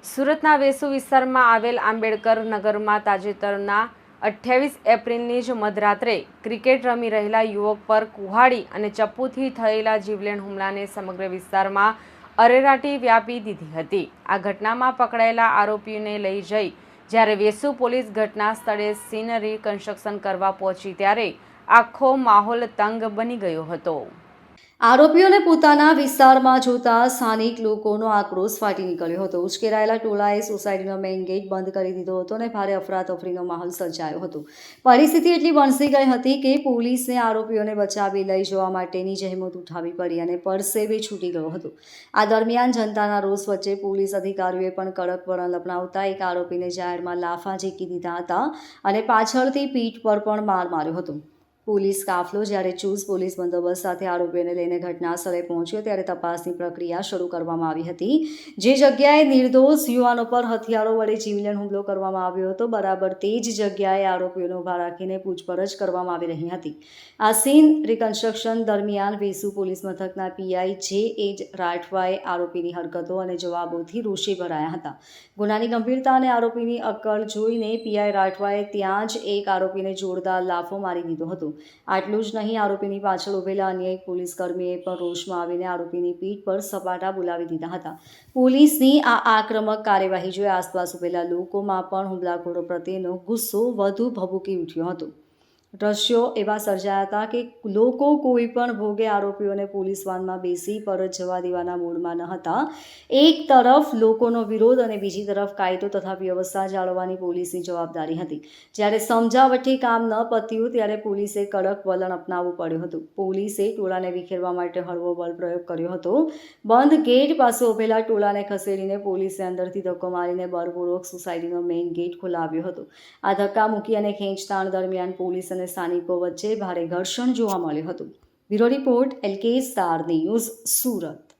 સુરતના વેસુ વિસ્તારમાં આવેલ આંબેડકર નગરમાં તાજેતરના 28 એપ્રિલની જ મધરાત્રે ક્રિકેટ રમી રહેલા યુવક પર કુહાડી અને ચપ્પુથી થયેલા જીવલેણ હુમલાને સમગ્ર વિસ્તારમાં અરેરાટી વ્યાપી દીધી હતી. આ ઘટનામાં પકડાયેલા આરોપીઓને લઈ જઈ જ્યારે વેસુ પોલીસ ઘટના સ્થળે સીન રિકન્સ્ટ્રક્શન કરવા પહોંચી ત્યારે આખો માહોલ તંગ બની ગયો હતો. આરોપીઓને પોતાના વિસ્તારમાં જોતા સ્થાનિક લોકોનો આક્રોશ ફાટી નીકળ્યો હતો. ઉશ્કેરાયેલા ટોળાએ સોસાયટીનો મેઇન ગેટ બંધ કરી દીધો હતો અને ભારે અફરાતફરીનો માહોલ સર્જાયો હતો. પરિસ્થિતિ એટલી વણસી ગઈ હતી કે પોલીસને આરોપીઓને બચાવી લઈ જવા માટેની જહેમત ઉઠાવવી પડી અને પરસેવે છૂટી ગયો હતો. આ દરમિયાન જનતાના રોષ વચ્ચે પોલીસ અધિકારીઓએ પણ કડક વલણ અપનાવતા એક આરોપીને જાહેરમાં લાફા ઝીકી દીધા હતા અને પાછળથી પીઠ પર પણ માર માર્યો હતો. પોલીસ કાફલો જ્યારે ચુસ્ત પોલીસ બંદોબસ્ત સાથે આરોપીઓને લઈને ઘટના સ્થળે પહોંચ્યો ત્યારે તપાસની પ્રક્રિયા શરૂ કરવામાં આવી હતી. જે જગ્યાએ નિર્દોષ યુવાનો પર હથિયારો વડે જીવલેણ હુમલો કરવામાં આવ્યો હતો, બરાબર તે જ જગ્યાએ આરોપીઓને ઊભા રાખીને પૂછપરછ કરવામાં આવી રહી હતી. આ સીન રિકન્સ્ટ્રક્શન દરમિયાન વેસુ પોલીસ મથકના પીઆઈ જે રાઠવાએ આરોપીની હરકતો અને જવાબોથી રોષે ભરાયા હતા. ગુનાની ગંભીરતા અને આરોપીની અક્કડ જોઈને પીઆઈ રાઠવાએ ત્યાં જ એક આરોપીને જોરદાર લાફો મારી દીધો હતો. આટલું જ નહીં, આરોપીની પાછળ ઉભેલા અન્ય એક પોલીસકર્મીએ પણ રોષમાં આવીને આરોપીની પીઠ પર સપાટા બોલાવી દીધા હતા. પોલીસની આ આક્રમક કાર્યવાહી જોઈ આસપાસ ઉભેલા લોકોમાં પણ હુમલાખોરો પ્રત્યેનો ગુસ્સો વધુ ભભૂકી ઉઠ્યો હતો. દ્રશ્યો એવા સર્જાયા હતા કે લોકો કોઈ પણ ભોગે આરોપીઓને પોલીસ વાનમાં બેસી પરત જવા દેવાના મૂડમાં ન હતા. એક તરફ લોકોનો વિરોધ અને બીજી તરફ કાયદો તથા વ્યવસ્થા જાળવવાની પોલીસની જવાબદારી હતી. જ્યારે સમજાવટથી કામ ન પત્યું ત્યારે પોલીસે કડક વલણ અપનાવવું પડ્યું હતું. પોલીસે ટોળાને વિખેરવા માટે હળવો બળ પ્રયોગ કર્યો હતો. બંધ ગેટ પાસે ઉભેલા ટોળાને ખસેડીને પોલીસે અંદરથી ધક્કો મારીને બળપૂર્વક સોસાયટીનો મેઇન ગેટ ખોલાવ્યો હતો. આ ધક્કા મૂકી અને ખેંચતાણ દરમિયાન પોલીસ અને સ્થાનિકો વચ્ચે ભારે ઘર્ષણ જોવા મળ્યું હતું. Bureau report LK star news, Surat.